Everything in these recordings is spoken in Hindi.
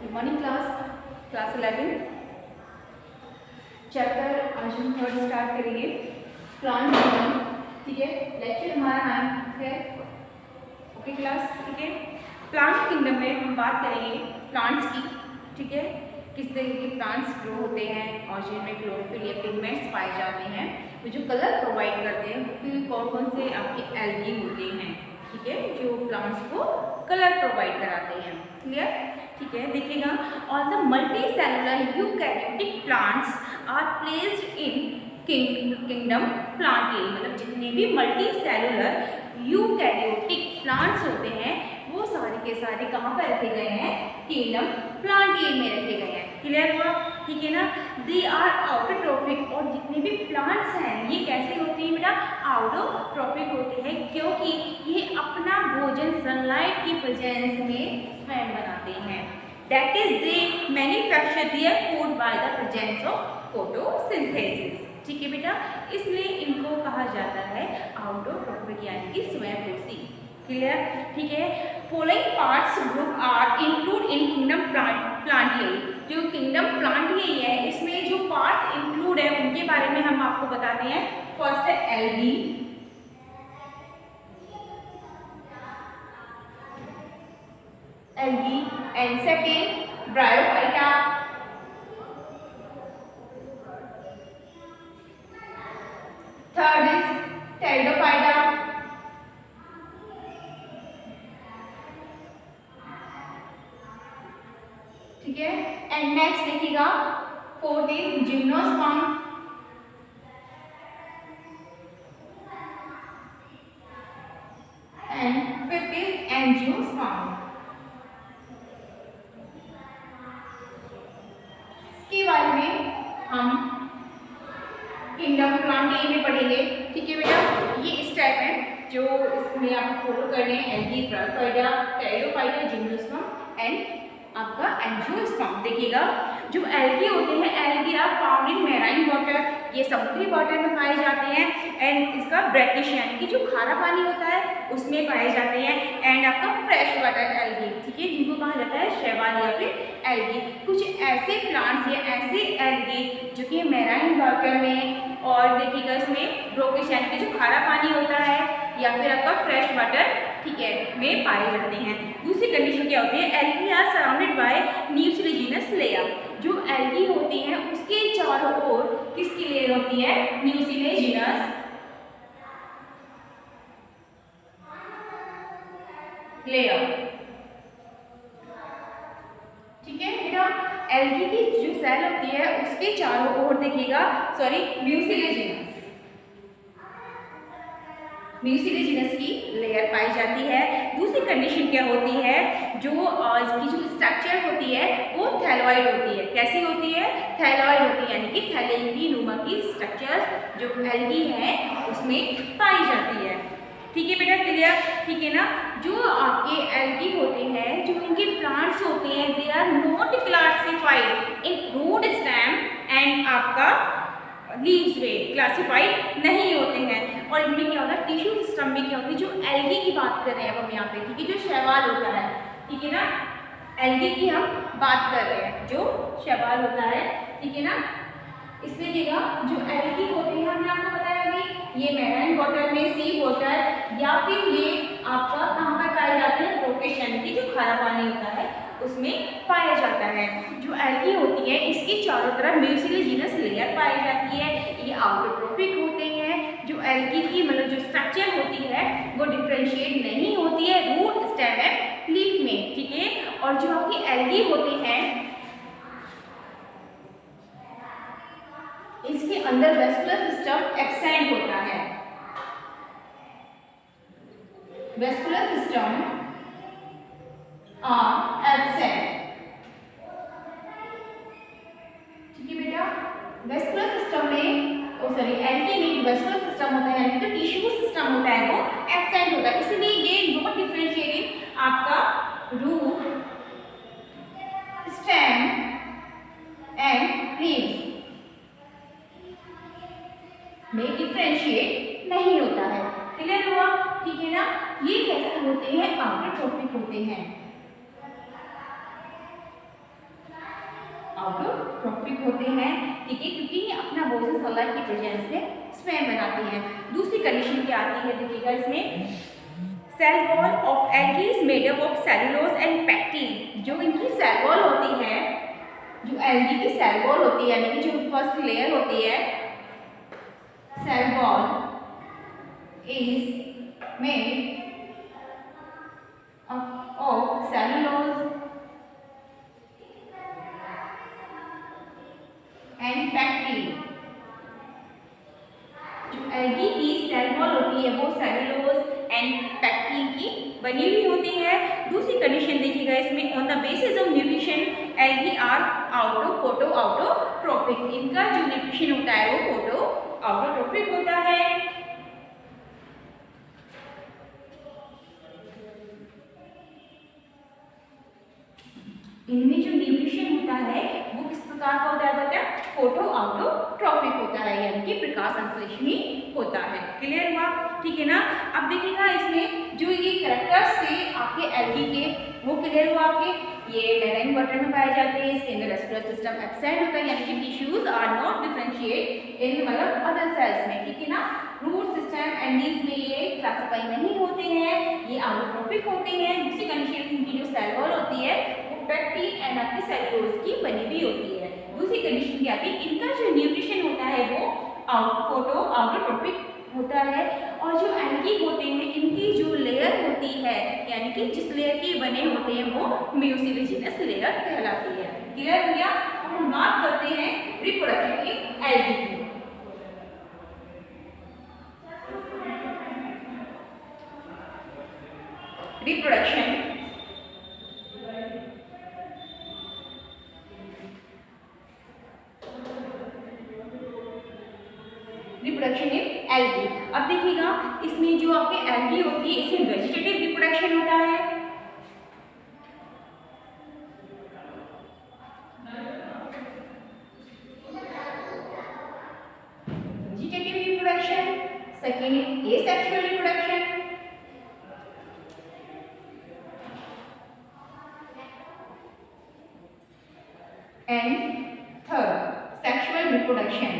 गुड मॉर्निंग क्लास 11 चैप्टर आज हम थर्ड स्टार्ट करेंगे प्लांट किंगडम। ठीक है, लेक्चर हमारा नाम है ओके क्लास। ठीक है, प्लांट किंगडम में हम बात करेंगे प्लांट्स की। ठीक है, किस तरह के प्लांट्स ग्रो होते हैं और जिनमें क्लोरोफिल या पिगमेंट्स पाए जाते हैं, वो जो कलर प्रोवाइड करते हैं क्योंकि कौन कौन से आपके एल्गी होते हैं। ठीक है, जो प्लांट्स को कलर प्रोवाइड कराते हैं। क्लियर? ठीक है, देखिएगा all the multicellular eukaryotic plants are placed in kingdom Plantae. मतलब जितने भी मल्टी सेलुलर यूकैरियोटिक प्लांट्स होते हैं वो सारे के सारे कहाँ पर रखे गए हैं? किंगडम प्लांट ए में रखे गए हैं। क्लियर हुआ? ठीक है ना। दे आर आउटोट्रोफिक, और जितने भी प्लांट्स हैं ये कैसे होते हैं बेटा? आउटोट्रोफिक होते हैं, क्योंकि ये अपना भोजन सनलाइट की प्रेजेंस में स्वयं बनाते हैं। That is they manufacture their food by the presence of photosynthesis. ठीक है बेटा, इसलिए इनको कहा जाता है आउटोट्रोफिक यानी कि स्वयंपोषी। क्लियर? ठीक है, following parts group are include in kingdom Plantae. जो किंगडम प्लांटिए है इसमें जो पार्ट्स इंक्लूड है उनके बारे में हम आपको बताते हैं। फर्स्ट है algae, and second bryophyta, third is pteridophyta, ठीक है, एंड नेक्स्ट देखिएगा fourth is gymnosperm, and fifth is angiosperm. इसके बारे में हम किंगडम प्लांट ए में पढ़ेंगे। ठीक है बेटा, ये स्टेप है जो इसमें आपको फॉलो करने हैं। Algae, bryophyta, pteridophyta, gymnosperm and आपका एंजियोस्पर्म। देखिएगा जो एल्गी होते हैं, algae are found in marine water, ये समुद्री वाटर में पाए जाते हैं। एंड इसका ब्रैकिश यानी कि जो खारा पानी होता है उसमें पाए जाते हैं। एंड आपका फ्रेश वाटर एल्गी, ठीक है, जिनको कहा जाता है शैवाल या फिर एल्गी। कुछ ऐसे प्लांट्स या ऐसे एल्गी जो कि मैराइन वाटर में, और देखिएगा इसमें ब्रैकिश यानी कि जो खारा पानी होता है या फिर आपका फ्रेश वाटर, ठीक है, में पाए जाते हैं। दूसरी कंडीशन क्या होती है? Algae are surrounded by mucilaginous layer. जो एल्गी होती हैं उसके चारों ओर किसकी लेयर होती है? Mucilaginous layer. ठीक है बेटा, एल्गी की जो सेल होती है उसके चारों ओर देखिएगा, सॉरी, म्यूसिलेजिनस की लेयर पाई जाती है। दूसरी कंडीशन क्या होती है? जो इसकी जो स्ट्रक्चर होती है वो थैलॉइड होती है। कैसी होती है? थैलॉइड होती है, यानी कि थैले की नुमा की स्ट्रक्चर्स जो एल्गी है उसमें पाई जाती है। ठीक है बेटा, क्लियर? ठीक है ना। जो आपके एल्गी होते हैं, जो इनके प्लांट्स होते हैं, they are not classified in root stem and आपका लीव्स में क्लासिफाइड नहीं होते हैं। और इनमें क्या होता है? टिश्यू सिस्टम में क्या होती है? जो एल्गी की बात कर रहे हैं हम यहाँ पे, ठीक है, जो शैवाल होता है, ठीक है ना, एल्गी की हम बात कर रहे हैं, जो शैवाल होता है, ठीक है ना। इसमें देखिएगा जो एल्गी होते हैं, हमने आपको बताया अभी, ये मैराइन वाटर में, सी वाटर, या फिर ये आपका कहाँ पर पाए जाते हैं? ब्रैकिश यानी कि जो खारा पानी होता है उसमें पाया जाता है। जो एल्गी होती है इसके चारों तरफ म्यूसिलेजिनस लेयर पाई जाती है। ये आउटोट्रोफिक होते हैं। जो एल्गी की मतलब जो स्ट्रक्चर होती है वो डिफरेंशिएट नहीं होती है रूट, स्टेम एंड लीफ में। ठीक है, और जो आपकी एल्गी होते हैं इसके अंदर वेस्कुलर सिस्टम एब्सेंट होता है। Vascular system absent. ठीक है बेटा, वेस्कुलर सिस्टम में, एल्गी में वेस्कुलर सिस्टम होता है यानी कि टिश्यू सिस्टम होता है वो एब्सेंट होता है। इसलिए ये नॉट डिफरेंशिएटेड आपका रूट, स्टेम एंड लीव्स में डिफरेंशिएट नहीं होता है। क्लियर हुआ? ठीक है ना। ये कैसे होते हैं? आउटोट्रोफिक होते हैं। ऑटोट्रॉफिक होते हैं, ठीक है, क्योंकि ये अपना भोजन सनलाइट की प्रेजेंस में स्वयं बनाते हैं। दूसरी कंडीशन क्या आती है, देखिएगा इसमें, cell wall of algae is made up of cellulose and pectin. जो इनकी सेल वॉल होती है, जो एल्गी की सेल वॉल होती है, यानी कि जो फर्स्ट लेयर होती है, cell wall is made of cellulose and pectin। जो एल्गी की सेल वॉल होती है वो सेलुलोज एंड पैक्टिन की बनी हुई होती है। दूसरी कंडीशन देखिएगा इसमें, on the basis of nutrition algae are photoautotrophic. इनका जो न्यूट्रिशन होता है वो फोटो ऑटोट्रॉफिक होता है। इनमें जो न्यूट्रिशन होता है वो किस प्रकार का होता है बेटा, फोटो ऑटोट्रॉफिक होता है, यानी कि प्रकाश संश्लेषणी होता है। क्लियर हुआ, ठीक है ना। अब देखिएगा इसमें जो ये कैरेक्टर्स थे आपके एल्गी के, वो क्लियर हुआ आपके। ये मैराइन वाटर में पाए जाते हैं, इसके अंदर रेस्पिरेटरी सिस्टम एब्सेंट होता है, यानी कि tissues are not differentiate in मतलब अदर सेल्स में, ठीक है ना। रूट सिस्टम एंडीज में ये क्लासिफाई नहीं होते हैं, ये ऑटोट्रॉफिक होते हैं। दूसरी कंडीशन, इनकी जो सेल वॉल होती है पैक्टिन एंड आपकी सेलुलोज की बनी हुई होती है। दूसरी कंडीशन क्या आती है, इनका जो न्यूट्रिशन होता है वो फोटो ऑटोट्रॉफिक होता है। और जो एल्गी होते हैं इनकी जो लेयर होती है, यानी कि जिस लेयर के बने होते हैं वो म्यूसिलेजिनस लेयर कहलाती है। क्लियर हो गया। अब हम बात करते हैं रिप्रोडक्शन इन एल्गी की। Reproduction reproduction in algae. अब देखिएगा इसमें जो आपके एल्गी होती है इसमें वेजिटेटिव रिप्रोडक्शन होता है, vegetative reproduction, second asexual reproduction, and third sexual reproduction.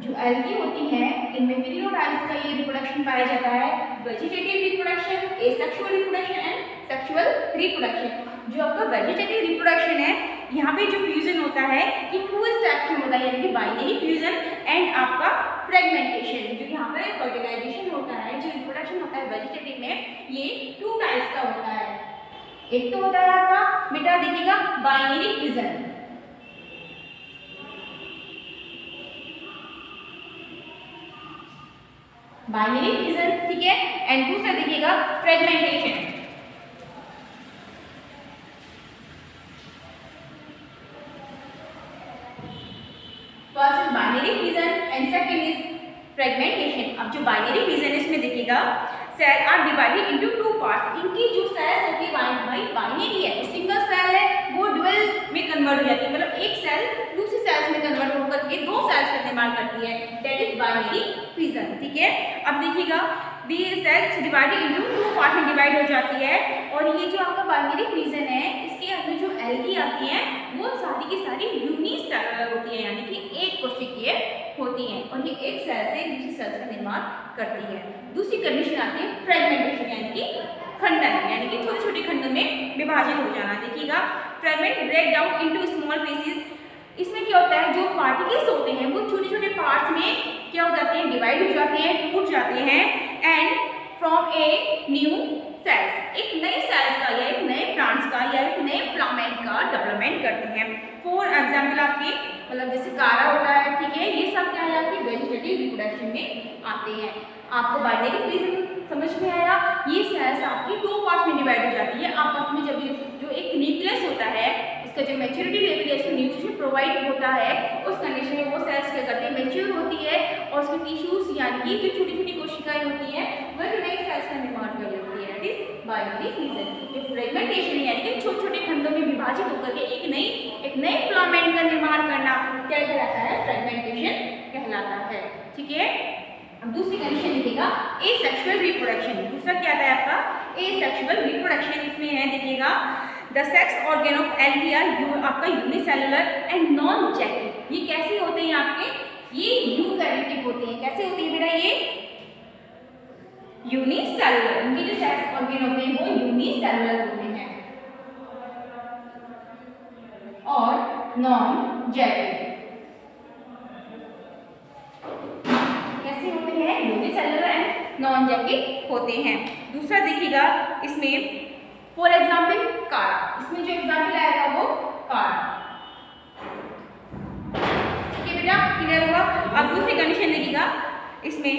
जो एल्गी होती है इनमें तीनों टाइप्स का ये रिप्रोडक्शन पाया जाता है, vegetative reproduction, asexual reproduction and sexual reproduction. जो आपका वेजिटेटिव रिप्रोडक्शन है, यहाँ पे जो फ्यूजन होता है ये टू स्टेप में होता है, यानी कि बाइनरी फ्यूजन एंड आपका फ्रेगमेंटेशन। जो यहाँ पे फर्टिलाइजेशन होता है, जो रिप्रोडक्शन होता है वेजिटेटिव में, ये टू टाइप्स का होता है। एक तो होता है आपका बेटा देखिएगा बाइनरी फ्यूजन, बाइनरी फ्यूजन, ठीक है, एंड दूसरा देखिएगा fragmentation. First is binary fusion and second is fragmentation. अब जो बाइनरी फ्यूजन है इसमें देखिएगा cell are divided into two parts. इनकी जो सेल्स होती है बाइनरी है, सिंगल सेल है वो डुअल में कन्वर्ट हो जाती है, मतलब एक सेल दूसरी सेल्स में कन्वर्ट होकर के दो सेल्स का निर्माण करती है, दैट इज बाइनरी फ्यूजन, ठीक है। अब देखिएगा the cells divided into two part में डिवाइड हो जाती है। और ये जो आपका बाइनरी फ्यूजन है इसके अंदर जो एल्गी आती है वो सारी की सारी यूनिसेलुलर होती है, यानी कि एक कोशिकीय होती हैं और ये एक सेल से दूसरी सेल्स का निर्माण करती है। दूसरी कंडीशन आती है फ्रेगमेंटेशन, यानी कि खंडन, यानी कि छोटे छोटे खंडों में विभाजित हो जाना। देखिएगा fragment break down into small pieces. इसमें क्या होता है, जो पार्टिकल्स होते हैं वो छोटे छोटे पार्ट्स में क्या हो जाते हैं, डिवाइड हो जाते हैं, टूट जाते हैं, and from a new sales, एक नए सेल्स का या एक नए प्लांट्स का या एक नए फिलामेंट का डेवलपमेंट करते हैं। फॉर एग्जाम्पल आपके मतलब जैसे कारा होता है, ठीक है, ये सब क्या है आपके वेजिटेटिव रिप्रोडक्शन में आते हैं। आपको बाइनरी फ्यूजन समझ में आया, ये सेल्स आपकी दो पार्ट में डिवाइड हो जाती है आपस में। जब जो एक न्यूक्लियस होता है उसका जो मैच्योरिटी लेवल है, इसमें न्यूट्रिशन प्रोवाइड होता है, उस कंडीशन में वो सेल्स क्या करते हैं, मैच्योर होती है और उसके टिश्यूज यानी कि जो छोटी छोटी कोशिकाएं होती हैं वह नई सेल्स का निर्माण कर लेती है, दैट इज बाइनरी फ्यूजन। जो फ्रेगमेंटेशन है यानी कि छोटे छोटे खंडों में विभाजित होकर के एक नए फिलामेंट का निर्माण करना क्या कहलाता है, फ्रेगमेंटेशन कहलाता है, ठीक है। अब दूसरी कंडीशन देखिएगा एसेक्सुअल रिप्रोडक्शन। दूसरा क्या आता है आपका एसेक्सुअल रिप्रोडक्शन इसमें है, देखिएगा the sex organ of algae are आपका यूनिसेलुलर एंड नॉन जैकेट। ये कैसे होते हैं आपके, ये यूकैरियोटिक होते हैं। कैसे होते हैं बेटा, ये यूनिसेलुलर, इनके जो सेक्स ऑर्गन होते हैं वो यूनिसेलुलर होते हैं और नॉन जैकेट। कैसे होते हैं, यूनिसेलुलर एंड नॉन जैकेट होते हैं। दूसरा देखिएगा इसमें फॉर एग्जाम्पल कारा, इसमें जो एग्जाम्पल आएगा वो कारा। ठीक है बेटा, क्लियर हुआ। अब दूसरी कंडीशन देखिएगा इसमें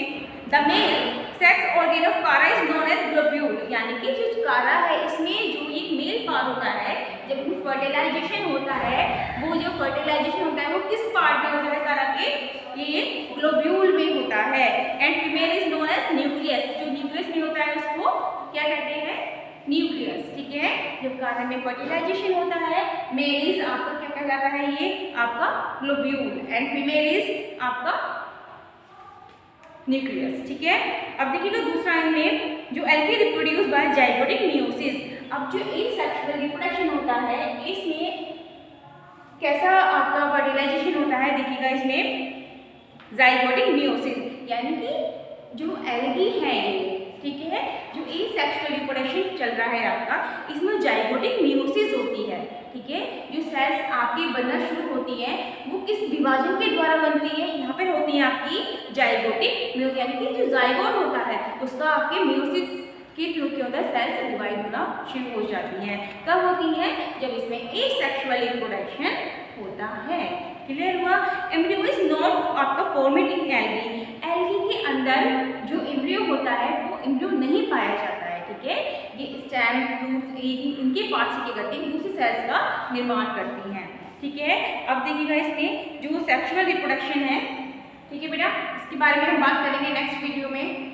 the male sex organ of कारा इज नोन एज ग्लोब्यूल, यानी कि जो कारा है इसमें जो ये मेल पार्ट होता है, जब फर्टिलाइजेशन होता है, वो जो फर्टिलाइजेशन होता है वो किस पार्ट में होता है कारा के, ये ग्लोब्यूल में होता है। And female is known as nucleus, जो न्यूक्लियस में होता है उसको क्या कहते हैं, न्यूक्लियस। ठीक है, जब कारा में फर्टिलाइजेशन होता है, मेल इज आपका क्या कहलाता है, ये आपका ग्लोब्यूल एंड फीमेल इज आपका न्यूक्लियस। ठीक है, अब देखिएगा दूसरा इनमें जो algae reproduce by zygotic meiosis. अब जो एसेक्सुअल रिप्रोडक्शन होता है इसमें कैसा आपका फर्टिलाइजेशन होता है, देखिएगा इसमें जाइगोटिक मियोसिस, यानी कि जो एल्गी है ये, ठीक है, जो एसेक्सुअल रिप्रोडक्शन चल रहा है आपका, इसमें जाइगोटिक मियोसिस होती है। ठीक है, जो सेल्स आपकी बनना शुरू होती है वो किस विभाजन के द्वारा बनती है, यहाँ पर होती है आपकी जाइगोटिक मियोसिस, यानी कि जो जाइगोट होता है उसका आपके मियोसिस के थ्रू क्या होता है, सेल्स डिवाइड होना शुरू हो जाती है। कब होती है, जब इसमें एसेक्सुअल रिप्रोडक्शन होता है। क्लियर हुआ। एम्ब्रियो इज नॉट आपका फॉर्मेड इन एल्गी, एल्गी के अंदर जो एम्ब्रियो होता है वो एम्ब्रियो नहीं पाया जाता है। ठीक है, ये स्टेम रूट्स इनके पार्ट्स क्या करती है, दूसरी सेल्स का निर्माण करती हैं। ठीक है, अब देखिएगा इसमें जो सेक्सुअल रिप्रोडक्शन है, ठीक है बेटा, इसके बारे में हम बात करेंगे नेक्स्ट वीडियो में।